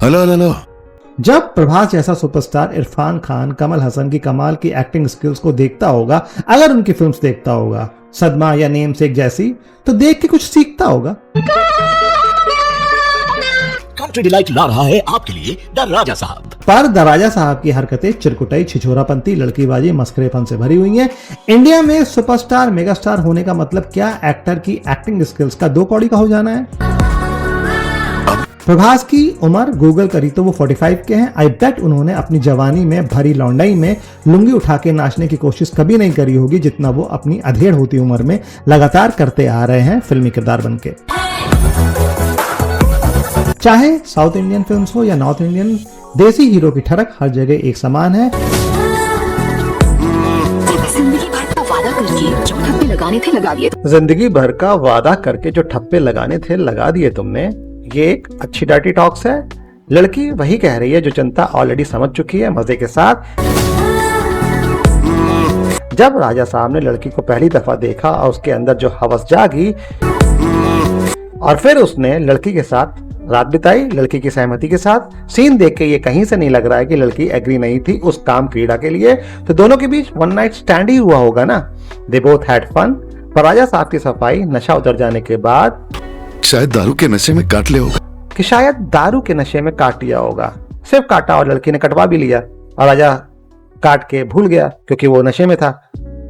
Hello hello. जब प्रभास जैसा superstar Irfan Khan Kamal Haasan की कमाल की एक्टिंग स्किल्स को देखता होगा, अगर उनकी फिल्म्स देखता होगा, सदमा या नेमसेक जैसी, तो देख के कुछ सीखता होगा। कंट्री डिलाइट ला रहा है आपके लिए द राजा साहब। पर द राजा साहब की हरकतें चिरकुटाई, छिछोरापंती, लड़कीबाजी, मस्करेपन से भरी हुई हैं। इंडिया में सुपरस्टार मेगास्टार होने का मतलब क्या एक्टर की एक्टिंग स्किल्स का दो कौड़ी का हो जाना है। प्रभास की उम्र गूगल करी तो वो 45 के हैं। आई बेट उन्होंने अपनी जवानी में भरी लौंडाई में लुंगी उठा के नाचने की कोशिश कभी नहीं करी होगी जितना वो अपनी अधेड़ होती उम्र में लगातार करते आ रहे हैं फिल्मी किरदार बनके। चाहे साउथ इंडियन फिल्म्स हो या नॉर्थ इंडियन, देसी हीरो की ठरक हर जगह एक समान है। जिंदगी भर का वादा करके जो ठप्पे लगाने थे लगा दिए तुमने। ये एक अच्छी डाटी टॉक्स है। लड़की वही कह रही है जो जनता ऑलरेडी समझ चुकी है, मजे के साथ। जब राजा साहब ने लड़की को पहली दफा देखा और उसके अंदर जो हवस जागी और फिर उसने लड़की के साथ रात बिताई, लड़की की सहमति के साथ। सीन देख के ये कहीं से नहीं लग रहा है कि लड़की एग्री नहीं थी उस काम क्रीड़ा के लिए, तो दोनों के बीच वन नाइट स्टैंड ही हुआ होगा ना। They both had fun. पर राजा साहब की सफाई नशा उतर जाने के बाद शायद दारू के नशे में काट लिया होगा। कि शायद दारू के नशे में काट लिया होगा। सिर्फ काटा और लड़की ने कटवा भी लिया और राजा काट के भूल गया क्योंकि वो नशे में था।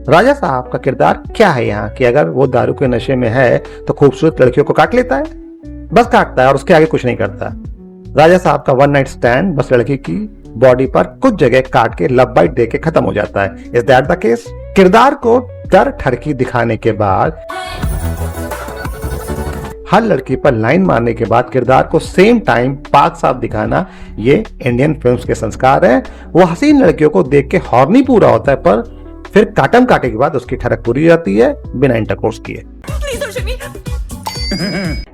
राजा साहब का किरदार क्या है यहाँ कि अगर वो दारू के नशे में है तो खूबसूरत लड़कियों को काट लेता है, बस काटता है और उसके आगे कुछ नहीं करता। राजा साहब का वन नाइट स्टैंड बस लड़की की बॉडी पर कुछ जगह काट के लब बाइट दे के खत्म हो जाता है। Is that the case? किरदार को डर ठरकी दिखाने के बाद, हर लड़की पर लाइन मारने के बाद किरदार को सेम टाइम पाक साफ दिखाना, ये इंडियन फिल्म्स के संस्कार है। वो हसीन लड़कियों को देख के हॉर्नी पूरा होता है पर फिर काटम काटे के बाद उसकी ठरक पूरी हो जाती है बिना इंटरकोर्स किए।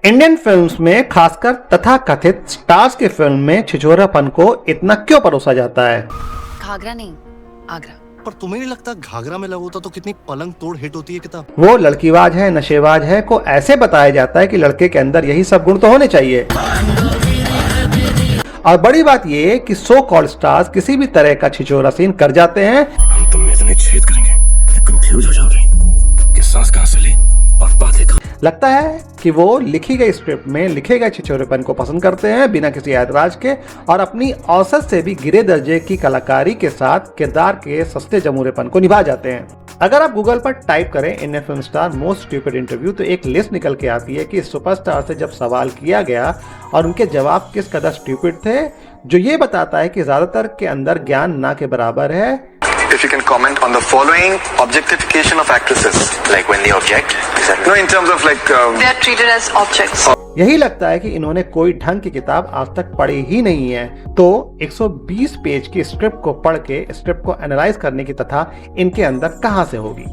इंडियन फिल्म्स में खासकर तथाकथित स्टार्स के फिल्म में छिछोरापन को इतना क्यों परोसा जाता है? घाघरा नहीं, आगरा। पर तुम्हें नहीं लगता घाघरा में लगोता तो कितनी पलंग तोड़ हिट होती है किताब? वो लड़कीबाज है, नशेबाज है को ऐसे बताया जाता है कि लड़के के अंदर यही सब गुण तो होने चाहिए। और बड़ी बात ये कि सो कॉल्ड स्टार्स किसी भी तरह का छिछोरा सीन कर जाते हैं। हम तुम में इतने छेद करेंगे कि कंफ्यूज हो जाओगे कि सांस कहां से ले और बातें कहां। लगता है कि वो लिखी गई स्क्रिप्ट में लिखे गए छिछोरेपन को पसंद करते हैं बिना किसी ऐतराज के और अपनी औसत से भी गिरे दर्जे की कलाकारी के साथ किरदार के सस्ते जमूरेपन को निभा जाते हैं। अगर आप गूगल पर टाइप करें Indian film star most stupid interview तो एक लिस्ट निकल के आती है कि सुपरस्टार से जब सवाल किया गया और उनके जवाब किस कदर स्टूपिड थे, जो ये बताता है कि ज्यादातर के अंदर ज्ञान ना के बराबर है। If you can comment on the following objectification of actresses, like when they object, no, in terms of like they are treated as objects. यही लगता है कि इन्होंने कोई ढंग की किताब आज तक पढ़ी ही नहीं है। तो 120 पेज की स्क्रिप्ट को पढ़ के स्क्रिप्ट को एनालाइज करने की तथा इनके अंदर कहां से होगी।